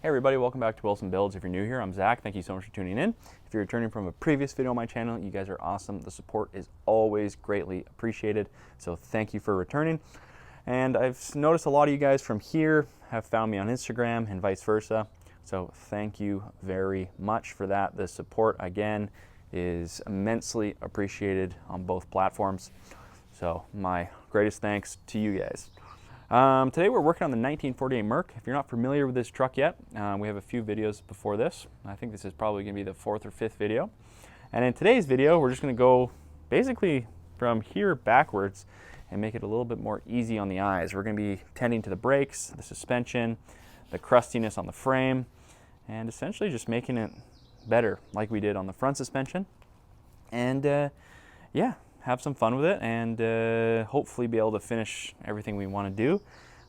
Hey everybody, welcome back to Willson Builds. If you're new here, I'm Zach. Thank you so much for tuning in. If you're returning from a previous video on my channel, you guys are awesome. The support is always greatly appreciated, so thank you for returning. And I've noticed a lot of you guys from here have found me on Instagram and vice versa, so thank you very much for that. The support, again, is immensely appreciated on both platforms, so my greatest thanks to you guys. Today we're working on the 1948 Merc. If you're not familiar with this truck yet, we have a few videos before this. I think this is probably going to be the 4th or 5th video. And in today's video, we're just going to go basically from here backwards and make it a little bit more easy on the eyes. We're going to be tending to the brakes, the suspension, the crustiness on the frame, and essentially just making it better like we did on the front suspension. And yeah, have some fun with it and hopefully be able to finish everything we want to do.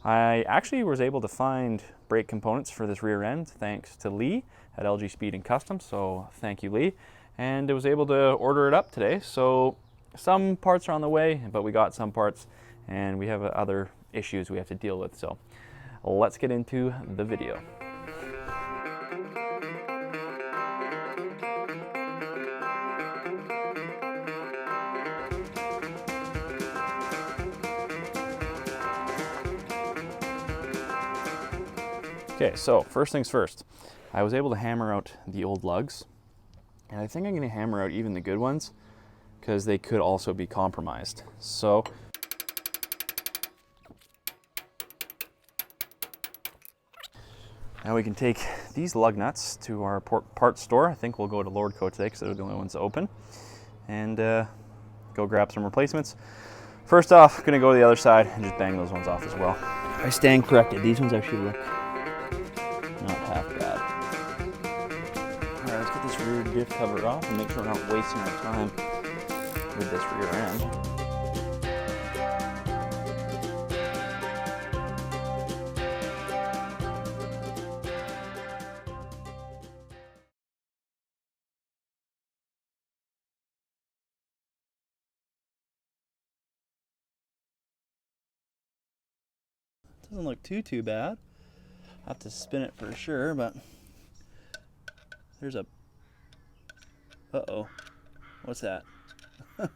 I actually was able to find brake components for this rear end thanks to Lee at LG Speed and Custom, so thank you, Lee. And I was able to order it up today, so some parts are on the way, but we got some parts and we have other issues we have to deal with. So let's get into the video. Okay, so first things first, I was able to hammer out the old lugs, and I think I'm going to hammer out even the good ones because they could also be compromised. So now we can take these lug nuts to our parts store. I think we'll go to Lordco today because they're the only ones open, and go grab some replacements. First off, I'm going to go to the other side and just bang those ones off as well. I stand corrected. These ones actually look not half bad. All right, let's get this rear diff cover off and make sure we're not wasting our time with this rear end. Doesn't look too bad. I'll have to spin it for sure, but there's a, uh-oh, what's that? I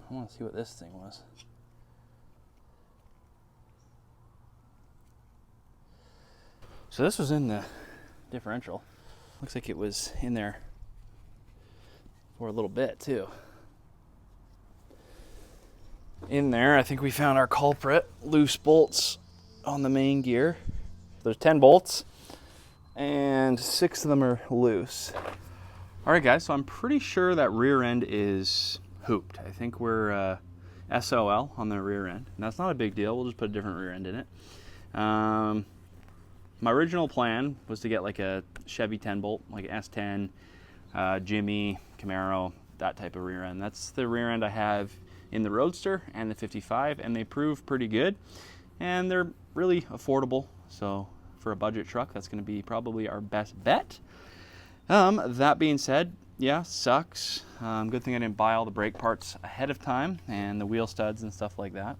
want to see what this thing was. So this was in the differential. Looks like it was in there for a little bit too. In there, I think we found our culprit, loose bolts on the main gear. There's 10 bolts and 6 of them are loose. All right, guys, so I'm pretty sure that rear end is hooped. I think we're SOL on the rear end, and that's not a big deal. We'll just put a different rear end in it. My original plan was to get like a Chevy 10 bolt, like S10, Jimmy, Camaro, that type of rear end. That's the rear end I have in the Roadster and the 55, and they prove pretty good, and they're really affordable. So for a budget truck, that's going to be probably our best bet. That being said, yeah, sucks. Good thing I didn't buy all the brake parts ahead of time and the wheel studs and stuff like that.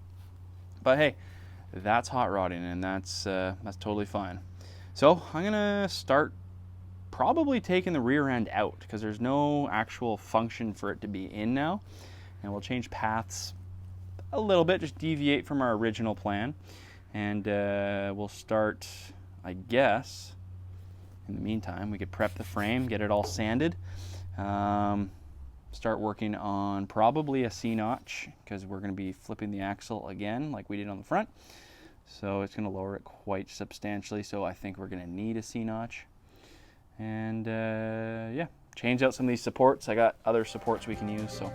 But hey, that's hot rodding, and that's totally fine. So I'm gonna start probably taking the rear end out because there's no actual function for it to be in now. And we'll change paths a little bit, just deviate from our original plan. And we'll start, I guess, in the meantime, we could prep the frame, get it all sanded. Start working on probably a C-notch because we're going to be flipping the axle again like we did on the front. So it's going to lower it quite substantially. So I think we're going to need a C-notch. And yeah, change out some of these supports. I got other supports we can use. So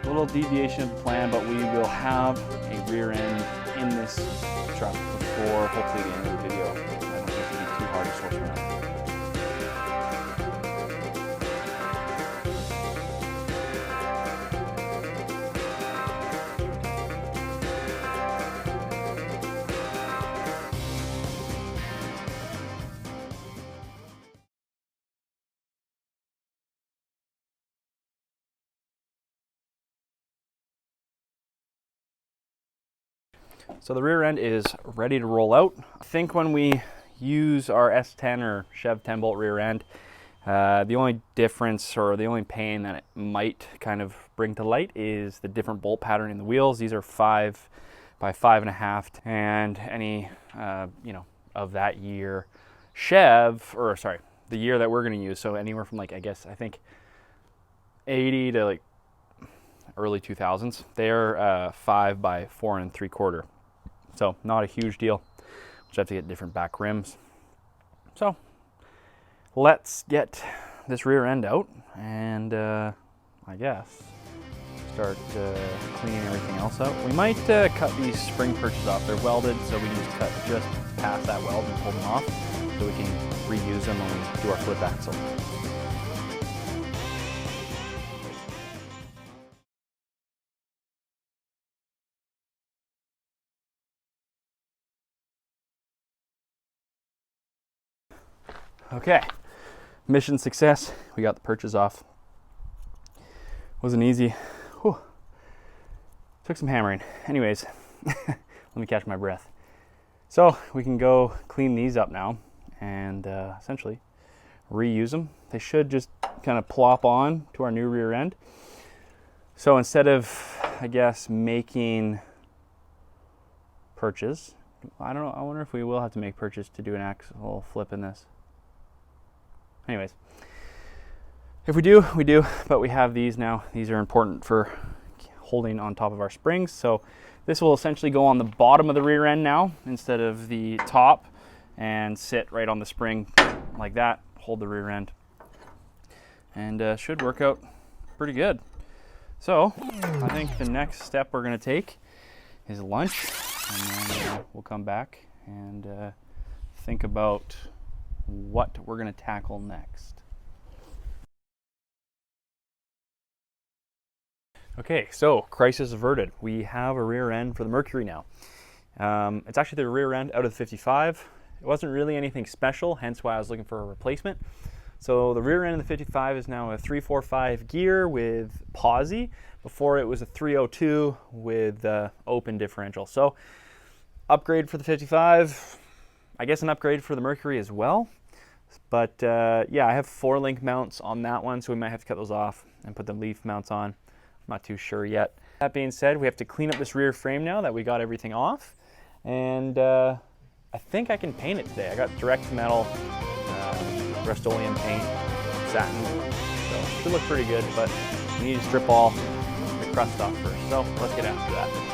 a little deviation of the plan, but we will have a rear end in this truck before hopefully the end of the video. I don't think it'll be too hard to switch around. So the rear end is ready to roll out. I think when we use our S10 or Chev 10 bolt rear end, the only difference or the only pain that it might kind of bring to light is the different bolt pattern in the wheels. These are 5 by 5.5, and any of that year Chev, or sorry, the year that we're going to use, so anywhere from like, I think 80 to like early 2000s, they're 5 by 4 3/4. So not a huge deal. Just have to get different back rims. So let's get this rear end out and I guess start cleaning everything else out. We might cut these spring perches off. They're welded, so we can just cut just past that weld and pull them off so we can reuse them when we do our flip axle. Okay, mission success. We got the perches off. Wasn't easy. Whew. Took some hammering. Anyways, let me catch my breath. So we can go clean these up now and essentially reuse them. They should just kind of plop on to our new rear end. So instead of, I guess, making perches, I don't know, I wonder if we will have to make perches to do an axle flip in this. Anyways, if we do, we do, but we have these now. These are important for holding on top of our springs. So this will essentially go on the bottom of the rear end now instead of the top, and sit right on the spring like that, hold the rear end, and should work out pretty good. So I think the next step we're going to take is lunch, and then we'll come back and think about what we're going to tackle next. Okay, so crisis averted. We have a rear end for the Mercury now. It's actually the rear end out of the 55. It wasn't really anything special, hence why I was looking for a replacement. So the rear end of the 55 is now a 345 gear with posi. Before it was a 302 with open differential. So upgrade for the 55. I guess an upgrade for the Mercury as well. But yeah, I have 4-link mounts on that one, so we might have to cut those off and put the leaf mounts on. I'm not too sure yet. That being said, we have to clean up this rear frame now that we got everything off. And I think I can paint it today. I got direct metal, Rust-Oleum paint, satin. So it should look pretty good, but we need to strip all the crust off first. So let's get after that.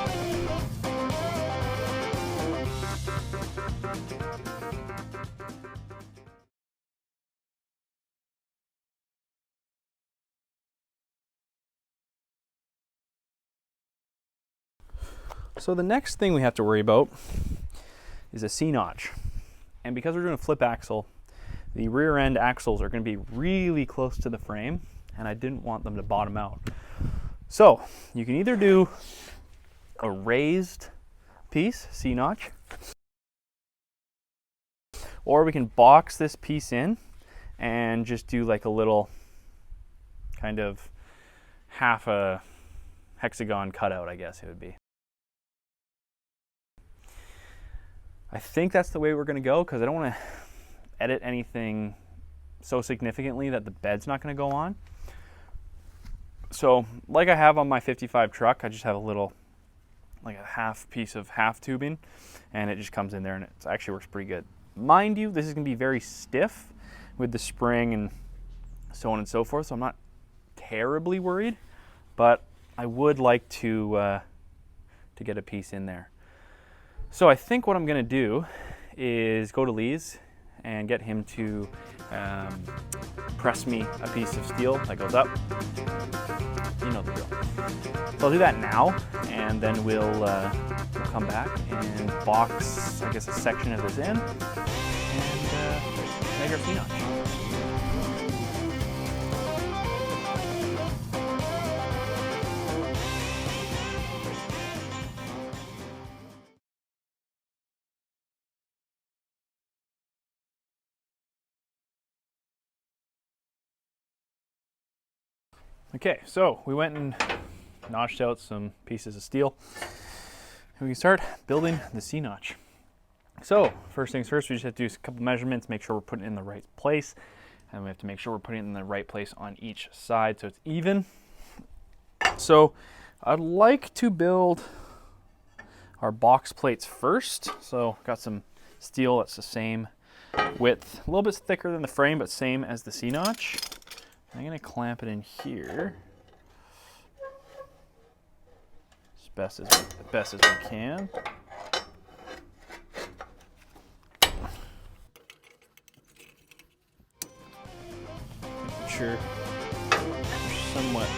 So the next thing we have to worry about is a C-notch. And because we're doing a flip axle, the rear end axles are going to be really close to the frame, and I didn't want them to bottom out. So you can either do a raised piece, C-notch, or we can box this piece in and just do like a little kind of half a hexagon cutout, I guess it would be. I think that's the way we're going to go, because I don't want to edit anything so significantly that the bed's not going to go on. So like I have on my 55 truck, I just have a little, like a half piece of half tubing, and it just comes in there, and it actually works pretty good. Mind you, this is going to be very stiff with the spring and so on and so forth, so I'm not terribly worried, but I would like to get a piece in there. So I think what I'm going to do is go to Lee's and get him to press me a piece of steel that goes up. You know the drill. So I'll do that now, and then we'll come back and box, I guess, a section of this in and make our C-notch. Okay, so we went and notched out some pieces of steel. we can start building the C-notch. So first things first, we just have to do a couple measurements, make sure we're putting it in the right place, and we have to make sure we're putting it in the right place on each side so it's even. So I'd like to build our box plates first. So got some steel that's the same width, a little bit thicker than the frame, but same as the C-notch. I'm gonna clamp it in here as best as we can. Making sure we're somewhat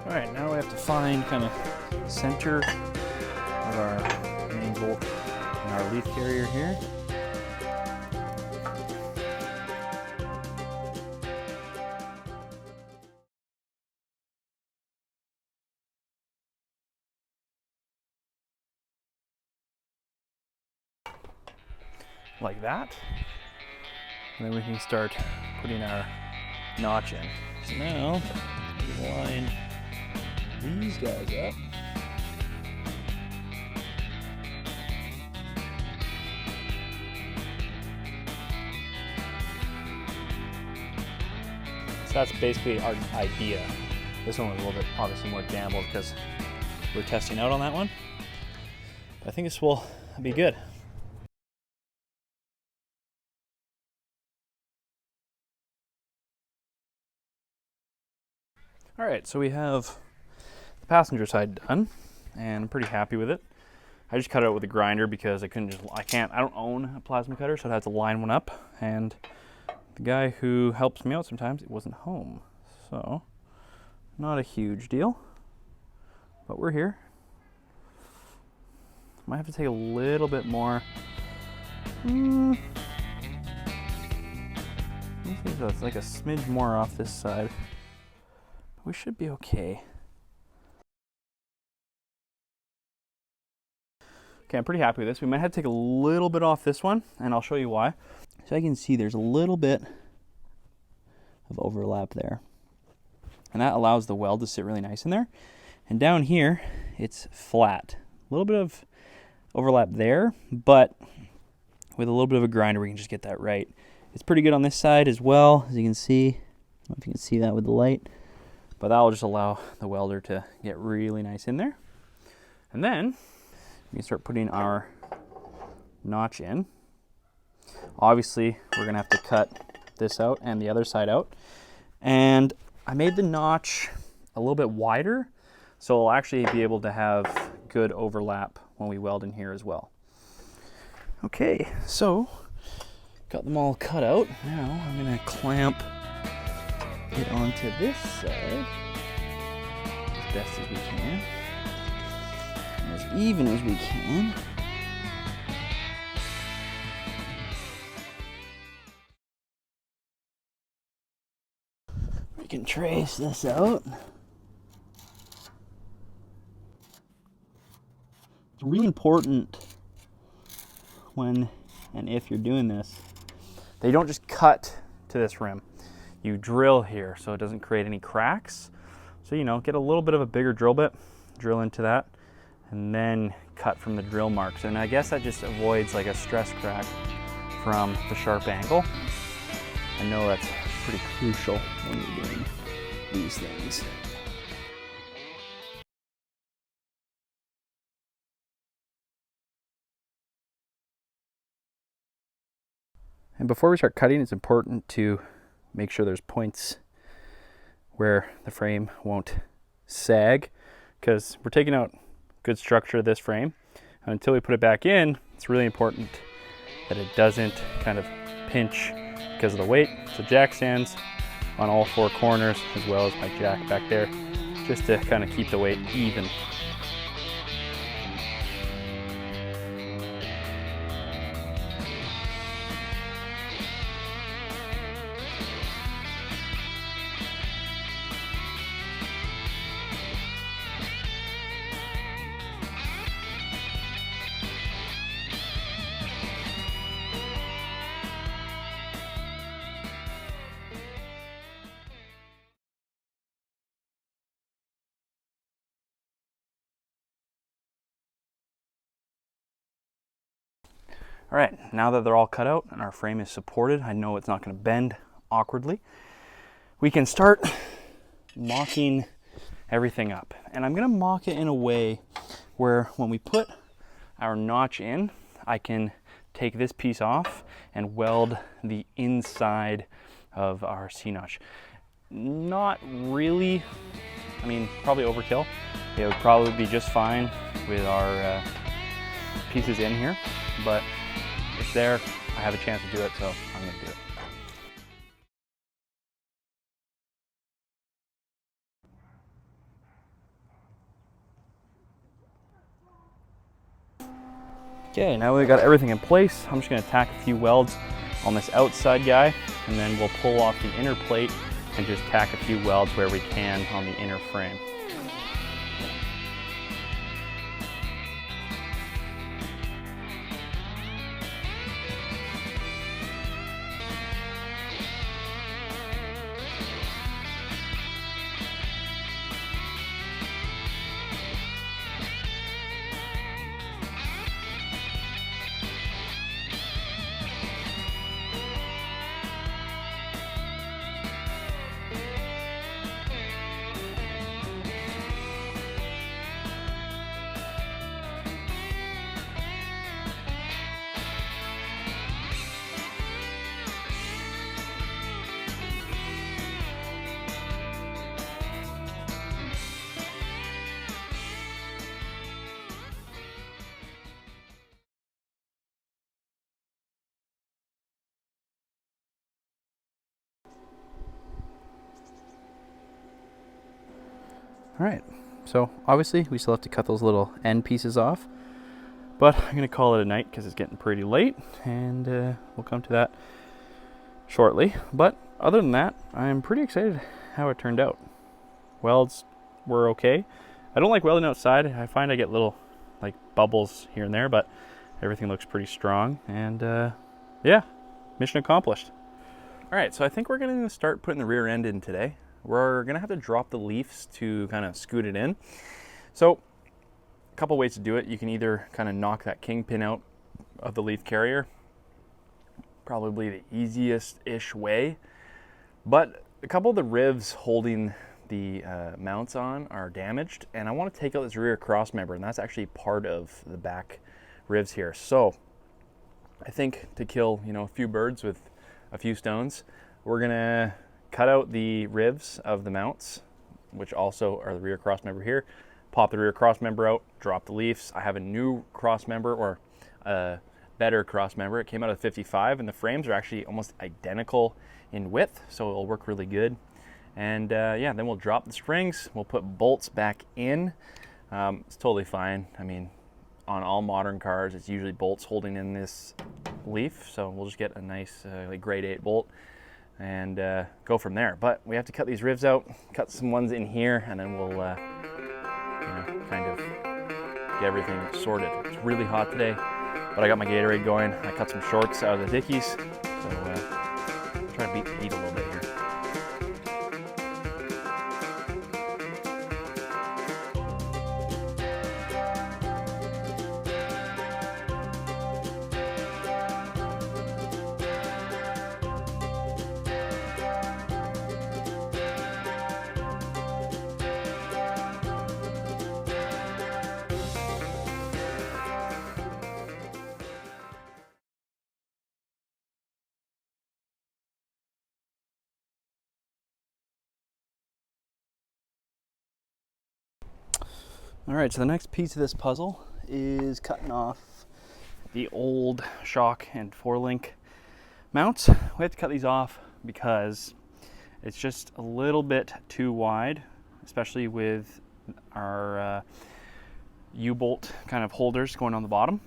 All right, now we have to find kind of center of our main bolt and our leaf carrier here. Like that. And then we can start putting our notch in. So now we line these guys up. So that's basically our idea. This one was a little bit obviously more gambled because we're testing out on that one. But I think this will be good. All right, so we have the passenger side done, and I'm pretty happy with it. I just cut it out with a grinder because I don't own a plasma cutter, so I had to line one up, and the guy who helps me out sometimes, it wasn't home. So, not a huge deal, but we're here. Might have to take a little bit more. It's like a smidge more off this side. We should be okay. Okay, I'm pretty happy with this. We might have to take a little bit off this one, and I'll show you why. So I can see there's a little bit of overlap there. And that allows the weld to sit really nice in there. And down here, it's flat. A little bit of overlap there, but with a little bit of a grinder, we can just get that right. It's pretty good on this side as well, as you can see. I don't know if you can see that with the light. But that will just allow the welder to get really nice in there. And then we can start putting our notch in. Obviously, we're gonna have to cut this out and the other side out. And I made the notch a little bit wider, so we'll actually be able to have good overlap when we weld in here as well. Okay, so got them all cut out. Now I'm gonna clamp it onto this side as best as we can, and as even as we can. We can trace this out. It's really important when and if you're doing this, that you don't just cut to this rim. You drill here so it doesn't create any cracks. So, you know, get a little bit of a bigger drill bit, drill into that, and then cut from the drill marks. And I guess that just avoids like a stress crack from the sharp angle. I know that's pretty crucial when you're doing these things. And before we start cutting, it's important to make sure there's points where the frame won't sag, because we're taking out good structure of this frame. And until we put it back in, it's really important that it doesn't kind of pinch because of the weight. So jack stands on all four corners, as well as my jack back there, just to kind of keep the weight even. All right, now that they're all cut out and our frame is supported, I know it's not going to bend awkwardly, we can start mocking everything up. And I'm going to mock it in a way where when we put our notch in, I can take this piece off and weld the inside of our C-notch. Not really, I mean, probably overkill. It would probably be just fine with our pieces in here, but it's there. I have a chance to do it, so I'm going to do it. Okay, now we've got everything in place. I'm just going to tack a few welds on this outside guy, and then we'll pull off the inner plate and just tack a few welds where we can on the inner frame. All right, so obviously we still have to cut those little end pieces off, but I'm gonna call it a night because it's getting pretty late, and we'll come to that shortly. But other than that, I'm pretty excited how it turned out. Welds were okay. I don't like welding outside. I find I get little like bubbles here and there, but everything looks pretty strong, and yeah, mission accomplished. All right, so I think we're gonna start putting the rear end in today. We're gonna have to drop the leaves to kind of scoot it in. So a couple ways to do it. You can either kind of knock that kingpin out of the leaf carrier, probably the easiest-ish way, but a couple of the rivs holding the mounts on are damaged, and I want to take out this rear cross member, and that's actually part of the back ribs here. So I think to kill, you know, a few birds with a few stones, we're gonna cut out the ribs of the mounts, which also are the rear cross member here, pop the rear cross member out, drop the leaves. I have a new cross member, or a better cross member. It came out of 55, and the frames are actually almost identical in width, so it'll work really good. And yeah, then we'll drop the springs, we'll put bolts back in. It's totally fine. I mean, on all modern cars, it's usually bolts holding in this leaf, so we'll just get a nice like grade 8 bolt and go from there. But we have to cut these ribs out, cut some ones in here, and then we'll you know, kind of get everything sorted. It's really hot today, but I got my Gatorade going. I cut some shorts out of the Dickies, so try to beat the heat a little bit here. All right, so the next piece of this puzzle is cutting off the old shock and 4-link mounts. We have to cut these off because it's just a little bit too wide, especially with our U-bolt kind of holders going on the bottom.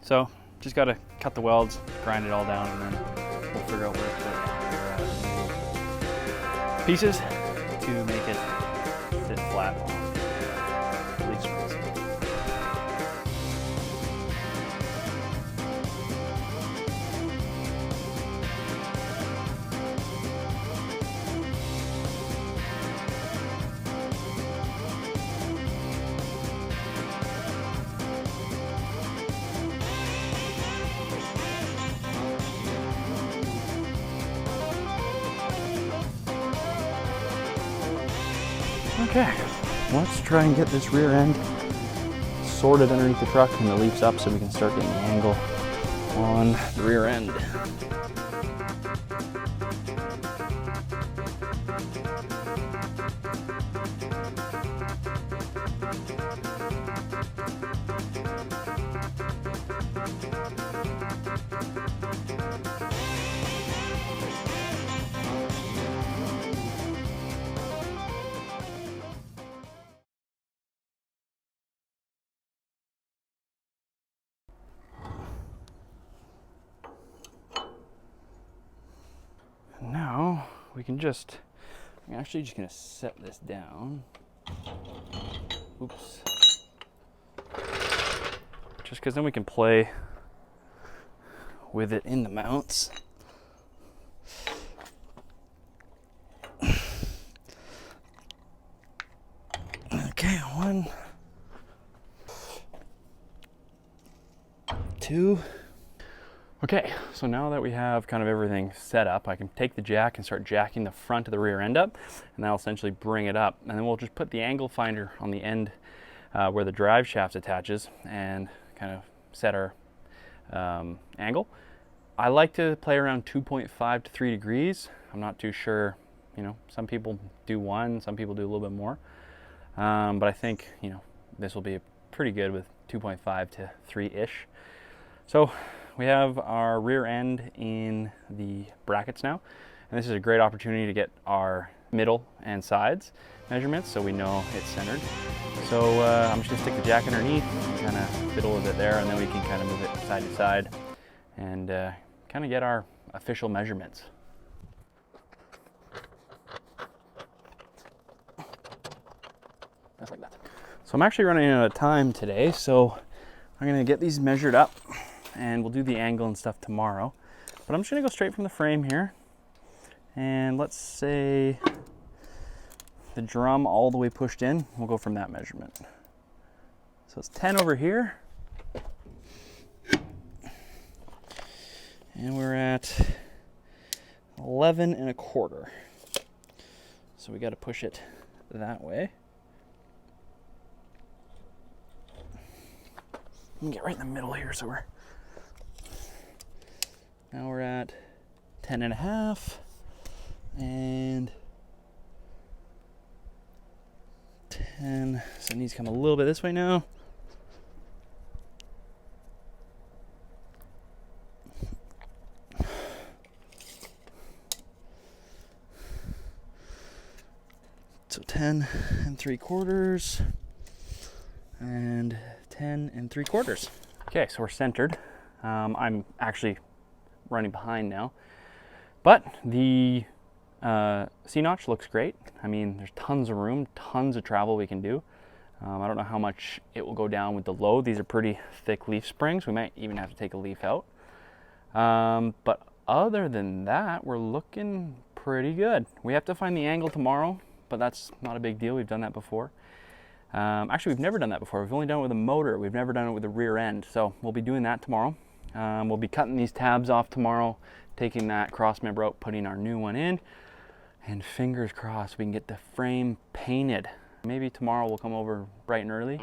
So just got to cut the welds, grind it all down, and then we'll figure out where to put pieces to make it sit flat on leaf springs. Okay, let's try and get this rear end sorted underneath the truck and the leafs up so we can start getting the angle on the rear end. Now we can I'm actually just gonna set this down. Oops. Just because then we can play with it in the mounts. Okay, 1, 2. Okay, so now that we have kind of everything set up, I can take the jack and start jacking the front of the rear end up, and that'll essentially bring it up. And then we'll just put the angle finder on the end where the drive shaft attaches and kind of set our angle. I like to play around 2.5 to 3 degrees. I'm not too sure, some people do 1, some people do a little bit more. But I think, this will be pretty good with 2.5 to 3-ish. So we have our rear end in the brackets now, and this is a great opportunity to get our middle and sides measurements so we know it's centered. So I'm just gonna stick the jack underneath, kind of fiddle with it there, and then we can kind of move it side to side and kind of get our official measurements. Just like that. So I'm actually running out of time today, so I'm gonna get these measured up and we'll do the angle and stuff tomorrow. But I'm just gonna go straight from the frame here. And let's say the drum all the way pushed in, we'll go from that measurement. So it's 10 over here. And we're at 11.25. So we gotta push it that way. Let me get right in the middle here so now we're at 10.5 and 10. So it needs to come a little bit this way now. So 10.75 and 10.75. Okay, so we're centered. I'm actually running behind now, but the C-notch looks great. I mean, there's tons of room, tons of travel we can do. I don't know how much it will go down with the load. These are pretty thick leaf springs. We might even have to take a leaf out. But other than that, we're looking pretty good. We have to find the angle tomorrow, but that's not a big deal. We've done that before. Actually, we've never done that before. We've only done it with a motor. We've never done it with the rear end. So we'll be doing that tomorrow. We'll be cutting these tabs off tomorrow, taking that cross member out, putting our new one in, and fingers crossed we can get the frame painted. Maybe tomorrow we'll come over bright and early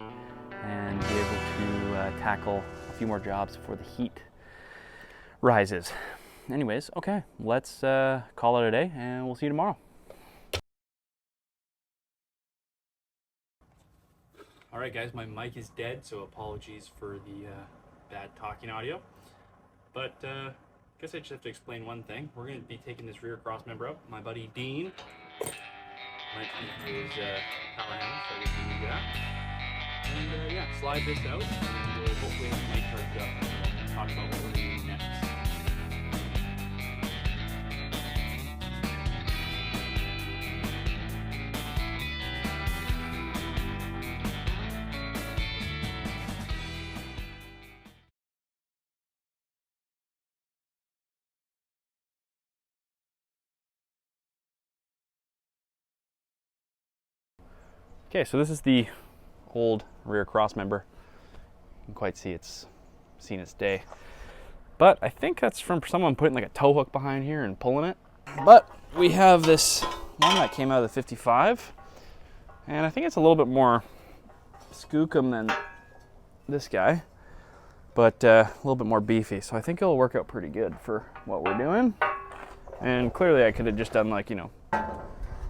and be able to tackle a few more jobs before the heat rises. Anyways, okay, let's call it a day and we'll see you tomorrow. All right, guys, my mic is dead, so apologies for the bad talking audio. But I guess I just have to explain one thing. We're going to be taking this rear cross member up. My buddy Dean went into his power hammer, so I guess we do that. And yeah, slide this out, and we'll hopefully have a nice hard job and talk about what we're doing next. Okay, so this is the old rear cross member. You can quite see it's seen its day. But I think that's from someone putting like a tow hook behind here and pulling it. But we have this one that came out of the 55, And I think it's a little bit more skookum than this guy, but a little bit more beefy. So I think it'll work out pretty good for what we're doing. And clearly I could have just done like, you know,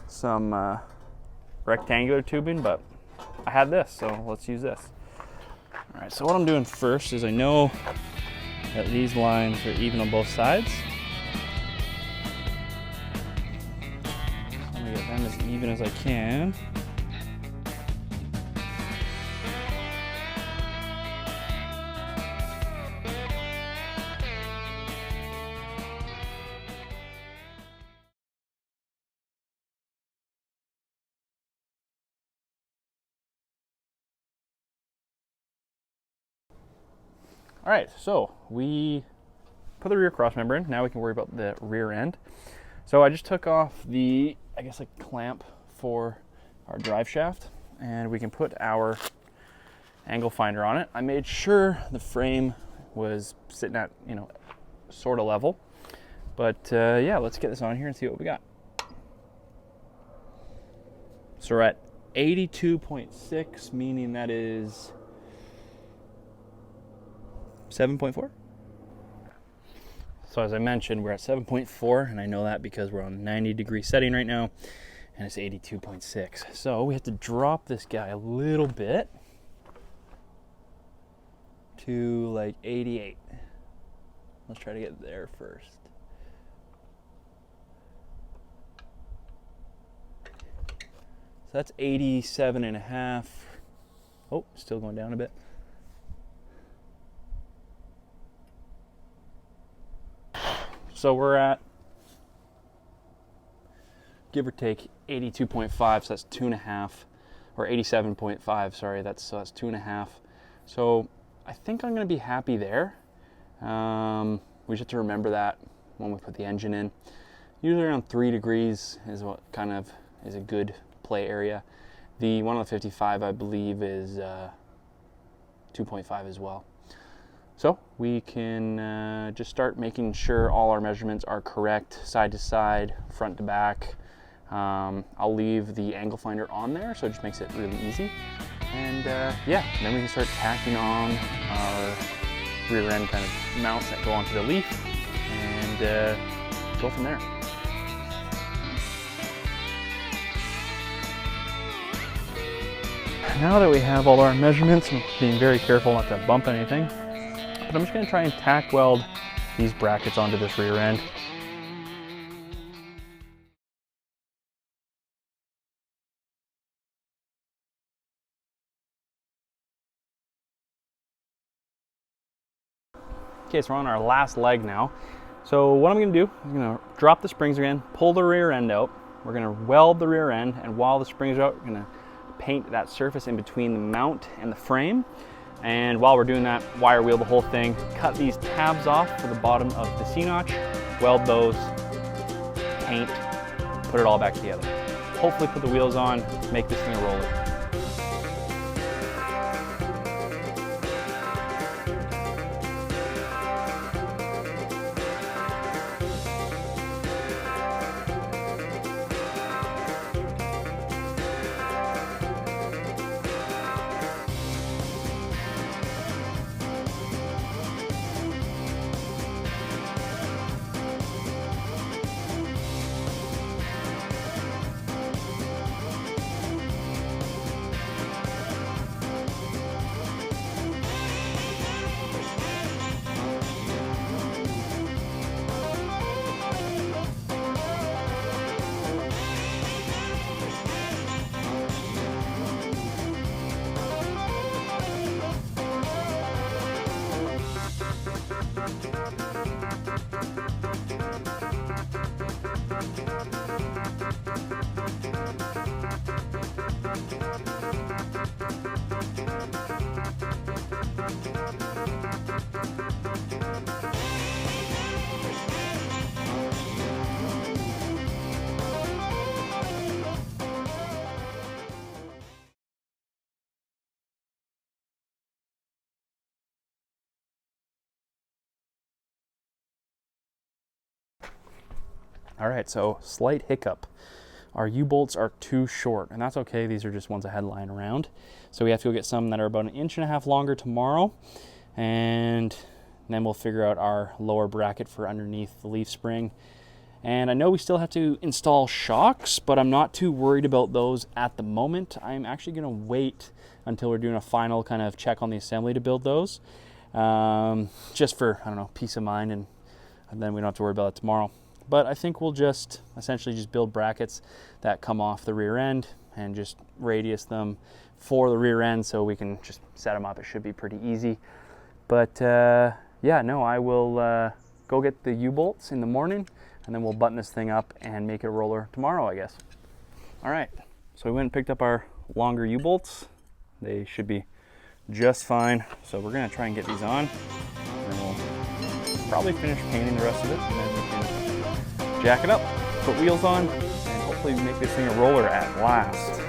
some rectangular tubing, but I had this, so let's use this. All right, so what I'm doing first is I know that these lines are even on both sides. I'm gonna get them as even as I can. All right, so we put the rear cross member in. Now we can worry about the rear end. So I just took off the, I guess, a clamp for our drive shaft, and we can put our angle finder on it. I made sure the frame was sitting at, you know, sort of level. But yeah, let's get this on here and see what we got. So we're at 82.6, meaning that is 7.4. So as I mentioned, we're at 7.4, and I know that because we're on 90-degree setting right now, and it's 82.6. So we have to drop this guy a little bit to like 88. Let's try to get there first. So that's 87.5. Oh, still going down a bit. So we're at, give or take, 82.5, so that's 2.5, or 87.5, sorry, that's 2.5. So I think I'm gonna be happy there. We just have to remember that when we put the engine in. Usually around 3 degrees is what kind of is a good play area. The one on the 55, I believe, is 2.5 as well. So we can just start making sure all our measurements are correct, side to side, front to back. I'll leave the angle finder on there, so it just makes it really easy. And yeah, then we can start tacking on our rear end kind of mounts that go onto the leaf, and go from there. Now that we have all our measurements, I'm being very careful not to bump anything. But I'm just going to try and tack weld these brackets onto this rear end. Okay, so we're on our last leg now. So what I'm going to do, I'm going to drop the springs again, pull the rear end out. We're going to weld the rear end, and while the springs are out, we're going to paint that surface in between the mount and the frame. And while we're doing that, wire wheel the whole thing, cut these tabs off for the bottom of the C-notch, weld those, paint, put it all back together. Hopefully put the wheels on, make this thing a roller. All right, so slight hiccup. our U-bolts are too short, and that's okay. These are just ones I had lying around. So we have to go get some that are about 1.5 inches longer tomorrow, and then we'll figure out our lower bracket for underneath the leaf spring. And I know we still have to install shocks, but I'm not too worried about those at the moment. I'm actually gonna wait until we're doing a final kind of check on the assembly to build those. Just for, I don't know, peace of mind, and then we don't have to worry about it tomorrow. But I think we'll just essentially just build brackets that come off the rear end and just radius them for the rear end so we can just set them up. It should be pretty easy. But yeah, no, I will go get the U-bolts in the morning, and then we'll button this thing up and make it a roller tomorrow, I guess. All right, so we went and picked up our longer U-bolts. They should be just fine. So we're gonna try and get these on, and we'll probably finish painting the rest of it, and then we can jack it up, put wheels on, and hopefully make this thing a roller at last.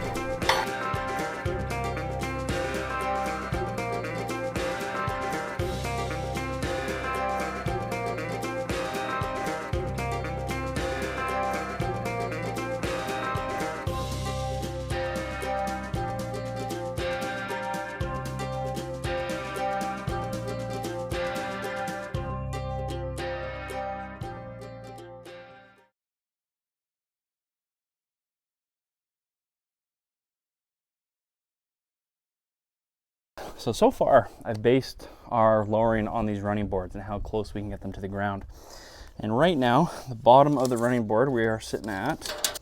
So far, I've based our lowering on these running boards and how close we can get them to the ground. And right now, the bottom of the running board, we are sitting at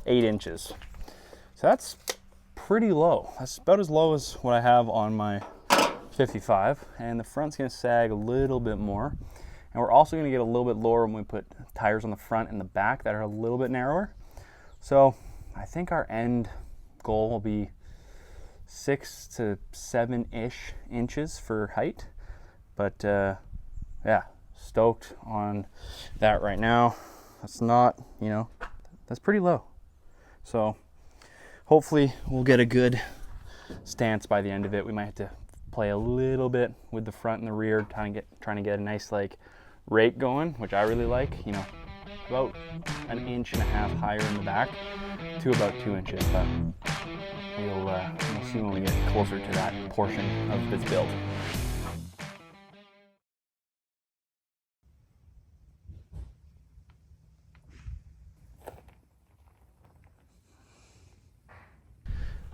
8 inches. So that's pretty low. That's about as low as what I have on my 55. And the front's gonna sag a little bit more. And we're also gonna get a little bit lower when we put tires on the front and the back that are a little bit narrower. So I think our end goal will be 6 to 7-ish inches for height. But yeah, stoked on that right now. That's not, you know, that's pretty low. So hopefully we'll get a good stance by the end of it. We might have to play a little bit with the front and the rear, trying to get a nice like rake going, which I really like, you know, about 1.5 inches higher in the back to about 2 inches. But we'll see when we get closer to that portion of this build.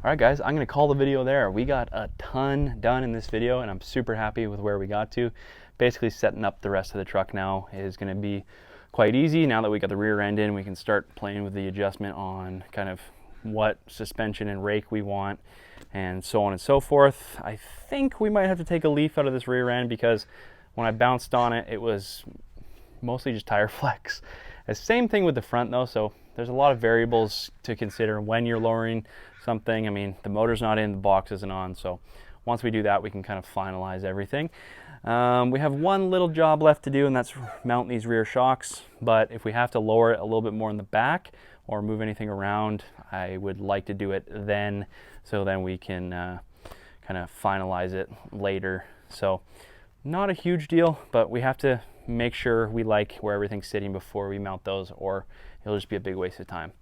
All right, guys, I'm gonna call the video there. We got a ton done in this video, and I'm super happy with where we got to. Basically, setting up the rest of the truck now is gonna be quite easy. Now that we got the rear end in, we can start playing with the adjustment on kind of what suspension and rake we want, and so on and so forth. I think we might have to take a leaf out of this rear end because when I bounced on it, it was mostly just tire flex. The same thing with the front though, so there's a lot of variables to consider when you're lowering something. I mean, the motor's not in, the box isn't on, so once we do that, we can kind of finalize everything. We have one little job left to do, and that's mount these rear shocks, but if we have to lower it a little bit more in the back or move anything around, I would like to do it then, so then we can kind of finalize it later. So not a huge deal, but we have to make sure we like where everything's sitting before we mount those, or it'll just be a big waste of time.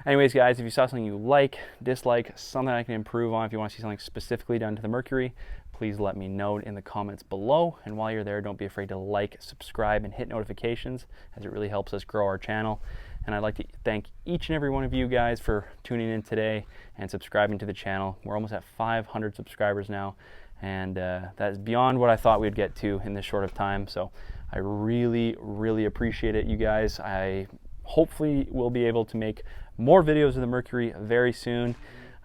Anyways, guys, if you saw something you like, dislike, something I can improve on, if you want to see something specifically done to the Mercury, please let me know in the comments below. And while you're there, don't be afraid to like, subscribe, and hit notifications, as it really helps us grow our channel. And I'd like to thank each and every one of you guys for tuning in today and subscribing to the channel. We're almost at 500 subscribers now, and that is beyond what I thought we'd get to in this short of time. So I really, really appreciate it, you guys. I hopefully will be able to make more videos of the Mercury very soon.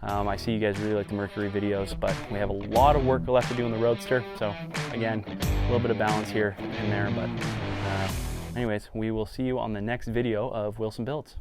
I see you guys really like the Mercury videos, but we have a lot of work left to do in the Roadster. So again, a little bit of balance here and there, but anyways, we will see you on the next video of Willson Builds.